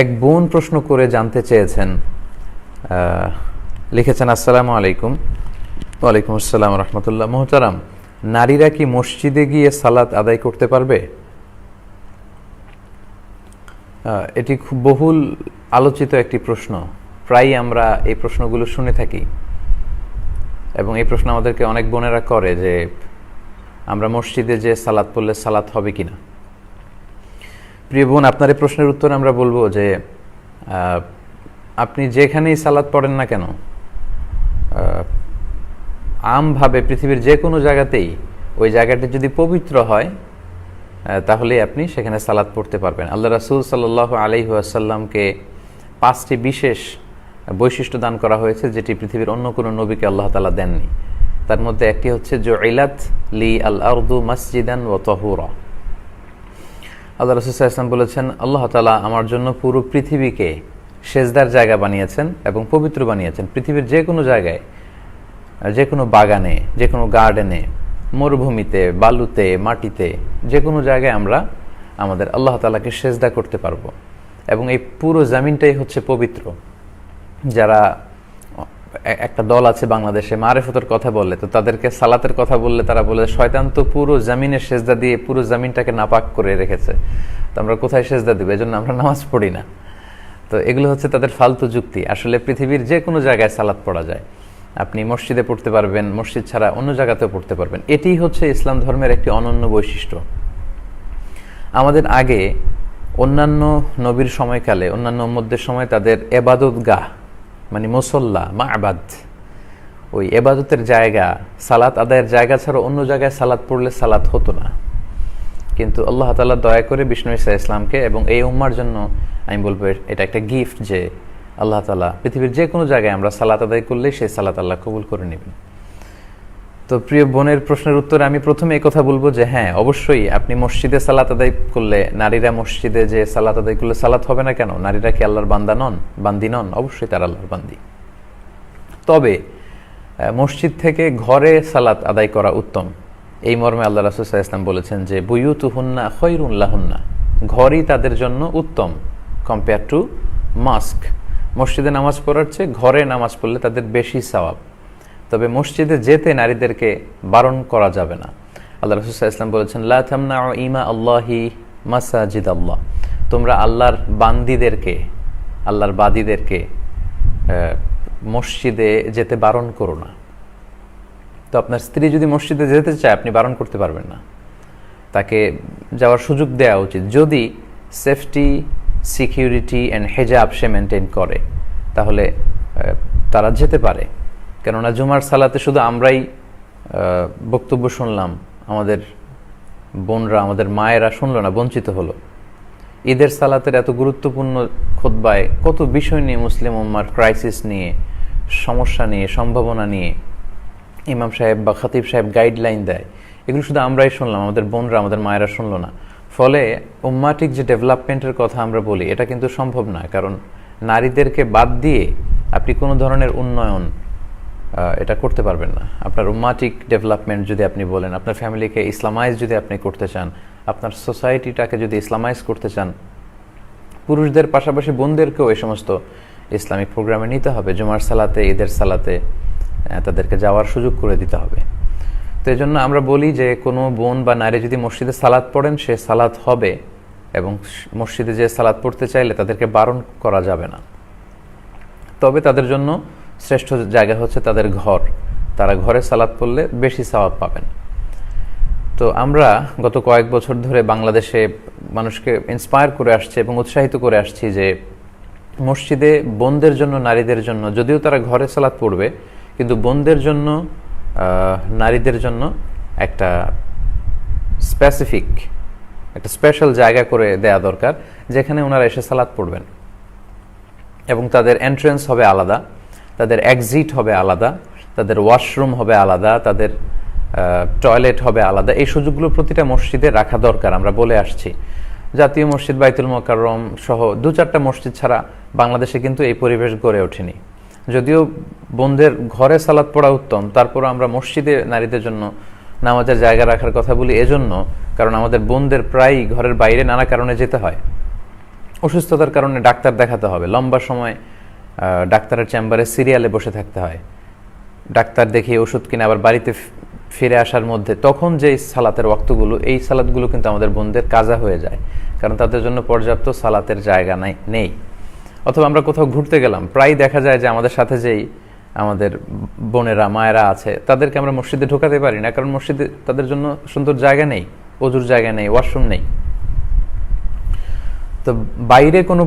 এক বোন প্রশ্ন করে জানতে চেয়েছেন, লিখেছেন, আসসালামু আলাইকুম। ওয়ালাইকুম আসসালাম রহমতুল্লাহ। মোহতারাম, নারীরা কি মসজিদে গিয়ে সালাত আদায় করতে পারবে? এটি খুব বহুল আলোচিত একটি প্রশ্ন। প্রায়ই আমরা এই প্রশ্নগুলো শুনে থাকি এবং এই প্রশ্ন আমাদেরকে অনেক বোনেরা করে যে আমরা মসজিদে যে সালাত পড়লে সালাত হবে কিনা। প্রিয় বোন, আপনার এই প্রশ্নের উত্তর আমরা বলবো যে আপনি যেখানেই সালাত পড়েন না কেন, আমভাবে পৃথিবীর যে কোনো জায়গাতেই ওই জায়গাটি যদি পবিত্র হয় তাহলে আপনি সেখানে সালাত পড়তে পারবেন। আল্লাহ রাসূল সাল্লাল্লাহু আলাইহি ওয়াসাল্লামকে 5টি বিশেষ বৈশিষ্ট্য দান করা হয়েছে যেটি পৃথিবীর অন্য কোনো নবীকে আল্লাহ তাআলা দেননি। তার মধ্যে একটি হচ্ছে জুইলাত লি আল আরদু মাসজিদান ওয়া তাহুরা। আল্লাহ রাসূল সাল্লাল্লাহু আলাইহি ওয়াসাল্লাম বলেছেন, আল্লাহ তাআলা আমার জন্য পুরো পৃথিবীকে সেজদার জায়গা বানিয়েছেন এবং পবিত্র বানিয়েছেন। পৃথিবীর যে কোনো জায়গায়, যে কোনো বাগানে, যে কোনো গার্ডেনে, মরুভূমিতে, বালুতে, মাটিতে, যে কোনো জায়গায় আমরা আমাদের আল্লাহ তাআলাকে সেজদা করতে পারবো এবং এই পুরো জমিনটাই হচ্ছে পবিত্র। যারা একটা দল আছে বাংলাদেশে মারেফতের কথা বললে, তো তাদেরকে সালাতের কথা বললে তারা বলে শয়তান তো পুরো জমিনের সেজদা দিয়ে পুরো জমিনটাকে নাপাক করে রেখেছে, তো আমরা কোথায় সেজদা দেবো, এজন্য আমরা নামাজ পড়ি না। তো এগুলো হচ্ছে তাদের ফালতু যুক্তি। আসলে পৃথিবীর যে কোনো জায়গায় সালাত পড়া যায়। আপনি মসজিদে পড়তে পারবেন, মসজিদ ছাড়া অন্য জায়গাতেও পড়তে পারবেন। এটিই হচ্ছে ইসলাম ধর্মের একটি অনন্য বৈশিষ্ট্য। আমাদের আগে অন্যান্য নবীর সময়কালে, অন্যান্য উম্মতদের সময় তাদের এবাদতগাহ মানে মুসল্লা মা'বাদ, ওই এবাদতের জায়গা, সালাত আদায়ের জায়গা ছাড়া অন্য জায়গায় সালাত পড়লে সালাত হতো না। কিন্তু আল্লাহ তাআলা দয়া করে বিষ্ণু ঈসা ইসলামকে এবং এই উম্মার জন্য আমি বলবো এটা একটা গিফট যে আল্লাহ তাআলা পৃথিবীর যে কোনো জায়গায় আমরা সালাত আদায় করলে সেই সালাত আল্লাহ কবুল করে নেবেন। তো প্রিয় বোনের প্রশ্নের উত্তরে আমি প্রথমে এই কথা বলবো যে হ্যাঁ, অবশ্যই আপনি মসজিদে সালাত আদায় করলে, নারীরা মসজিদে যে সালাত আদায় করলে সালাত হবে না কেন? নারীরা কি আল্লাহর বান্দি নন? অবশ্যই তারা আল্লাহর বান্দি। তবে মসজিদ থেকে ঘরে সালাত আদায় করা উত্তম। এই মর্মে আল্লাহ রাসূল সাল্লাল্লাহু আলাইহি ওয়াসাল্লাম বলেছেন যে বুয়ুতুহুন্না খায়রুন লাহুন্না, ঘরই তাদের জন্য উত্তম কম্পেয়ার টু মস্ক। মসজিদে নামাজ পড়ার চেয়ে ঘরে নামাজ পড়লে তাদের বেশি সওয়াব। তবে মসজিদে যেতে নারীদেরকে বারণ করা যাবে না। আল্লাহ রাসূল সাল্লাল্লাহু আলাইহি ওয়াসাল্লাম বলেছেন লা তামনাউ ইমা আল্লাহি মাসাজিদ আল্লাহ, তোমরা আল্লাহর বান্দীদেরকে, আল্লাহর বাদীদেরকে মসজিদে যেতে বারণ করো না। তো আপনার স্ত্রী যদি মসজিদে যেতে চায় আপনি বারণ করতে পারবেন না, তাকে যাওয়ার সুযোগ দেওয়া উচিত। যদি সেফটি, সিকিউরিটি অ্যান্ড হেজাব সে মেনটেন করে তাহলে তারা যেতে পারে। কেননা জুমার সালাতে শুধু আমরাই বক্তব্য শুনলাম, আমাদের বোনরা, আমাদের মায়েরা শুনলো না, বঞ্চিত হলো। ঈদের সালাতের এত গুরুত্বপূর্ণ খুতবায় কত বিষয় নিয়ে, মুসলিম উম্মার ক্রাইসিস নিয়ে, সমস্যা নিয়ে, সম্ভাবনা নিয়ে ইমাম সাহেব বা খতিব সাহেব গাইডলাইন দেয়, এগুলো শুধু আমরাই শুনলাম, আমাদের বোনরা, আমাদের মায়েরা শুনলো না। ফলে উম্মাটিক যে ডেভেলপমেন্টের কথা আমরা বলি এটা কিন্তু সম্ভব না। কারণ নারীদেরকে বাদ দিয়ে আপনি কোনো ধরনের উন্নয়ন এটা করতে পারবেন না। আপনার উম্মাটিক ডেভেলপমেন্ট যদি আপনি বলেন, আপনার ফ্যামিলিকে ইসলামাইজ যদি আপনি করতে চান, আপনার সোসাইটিটাকে যদি ইসলামাইজ করতে চান, পুরুষদের পাশাপাশি বোনদেরকেও এই সমস্ত ইসলামিক প্রোগ্রামে নিতে হবে। জুমার সালাতে, ঈদের সালাতে তাদেরকে যাওয়ার সুযোগ করে দিতে হবে। তো এই জন্য আমরা বলি যে কোনো বোন বা নারী যদি মসজিদে সালাত পড়েন সে সালাত হবে, এবং মসজিদে যে সালাত পড়তে চাইলে তাদেরকে বারণ করা যাবে না। তবে তাদের জন্য শ্রেষ্ঠ জায়গা হচ্ছে তাদের ঘর। তারা ঘরে সালাত পড়লে বেশি সওয়াব পাবেন। তো আমরা গত কয়েক বছর ধরে বাংলাদেশে মানুষকে ইন্সপায়ার করে আসছে এবং উৎসাহিত করে আসছি যে মসজিদে বোনদের জন্য, নারীদের জন্য, যদিও তারা ঘরে সালাত পড়বে কিন্তু বোনদের জন্য, নারীদের জন্য একটা স্পেশাল জায়গা করে দেয়া দরকার, যেখানে ওনারা এসে সালাত পড়বেন এবং তাদের এন্ট্রেন্স হবে আলাদা, তাদের এক্সিট হবে আলাদা, তাদের ওয়াশরুম হবে আলাদা, তাদের টয়লেট হবে আলাদা। এই সুযোগগুলো প্রতিটা মসজিদে রাখা দরকার। আমরা বলে আসছি জাতীয় মসজিদ, বাইতুল মোকাররম সহ 2-4টা মসজিদ ছাড়া বাংলাদেশে কিন্তু এই পরিবেশ গড়ে ওঠেনি। যদিও বোনদের ঘরে সালাত পড়া উত্তম, তারপরও আমরা মসজিদে নারীদের জন্য নামাজের জায়গা রাখার কথা বলি এজন্য কারণ আমাদের বোনদের প্রায়ই ঘরের বাইরে নানা কারণে যেতে হয়। অসুস্থতার কারণে ডাক্তার দেখাতে হবে, লম্বা সময় ডাক্তারের চেম্বারে সিরিয়ালে বসে থাকতে হয়, ডাক্তার দেখিয়ে ওষুধ কিনে আবার বাড়িতে ফিরে আসার মধ্যে তখন যে সালাতের ওয়াক্তগুলো, এই সালাতগুলো কিন্তু আমাদের বোনদের কাজা হয়ে যায়, কারণ তাদের জন্য পর্যাপ্ত সালাতের জায়গা নেই। অথবা আমরা কোথাও ঘুরতে গেলাম, প্রায় দেখা যায় যে আমাদের সাথে যেই আমাদের বোনেরা মায়েরা আছে তাদেরকে আমরা মসজিদে ঢোকাতে পারি না, কারণ মসজিদে তাদের জন্য সুন্দর জায়গা নেই, অজুর জায়গা নেই, ওয়াশরুম নেই। তো বাইরে কোনো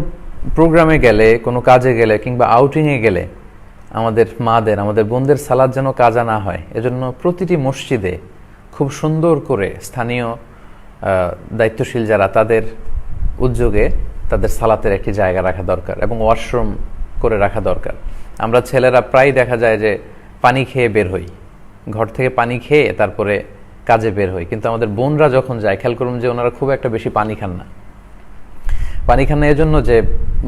প্রোগ্রামে গেলে, কোনো কাজে গেলে কিংবা আউটিংয়ে গেলে আমাদের মাদের, আমাদের বোনদের সালাত যেন কাজা না হয়, এজন্য প্রতিটি মসজিদে খুব সুন্দর করে স্থানীয় দায়িত্বশীল যারা, তাদের উদ্যোগে তাদের সালাতের একটি জায়গা রাখা দরকার এবং ওয়াশরুম করে রাখা দরকার। আমরা ছেলেরা প্রায় দেখা যায় যে পানি খেয়ে বের হই, ঘর থেকে পানি খেয়ে তারপরে কাজে বের হই, কিন্তু আমাদের বোনরা যখন যায় খেয়াল করুন যে ওনারা খুব একটা বেশি পানি খান না। পানি খান না এজন্য যে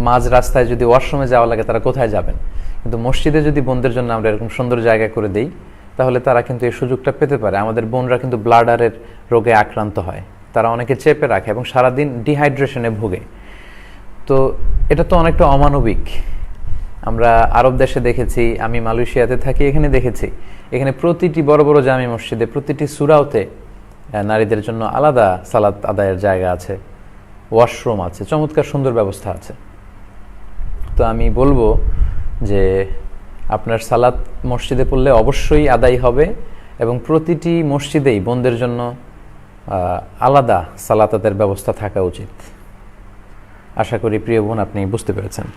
মাঝ রাস্তায় যদি ওয়াশরুমে যাওয়া লাগে তারা কোথায় যাবেন, কিন্তু মসজিদে যদি বোনদের জন্য আমরা এরকম সুন্দর জায়গা করে দিই তাহলে তারা কিন্তু এই সুযোগটা পেতে পারে। আমাদের বোনরা কিন্তু ব্লাডারের রোগে আক্রান্ত হয়, তারা অনেকে চেপে রাখে এবং সারাদিন ডিহাইড্রেশনে ভোগে। তো এটা তো অনেকটা অমানবিক। আমরা আরব দেশে দেখেছি, আমি মালয়েশিয়াতে থাকি, এখানে দেখেছি, এখানে প্রতিটি বড় বড় জামি মসজিদে প্রতিটি সূরাতে নারীদের জন্য আলাদা সালাত আদায়ের জায়গা আছে, ওয়াশরুম আছে, চমৎকার সুন্দর ব্যবস্থা আছে। তো আমি বলবো যে আপনার সালাত মসজিদে পড়লে অবশ্যই আদায় হবে এবং প্রতিটি মসজিদেই বোনদের জন্য আলাদা সালাত আদায়ের ব্যবস্থা থাকা উচিত। আশা করি প্রিয় বোন আপনি বুঝতে পেরেছেন।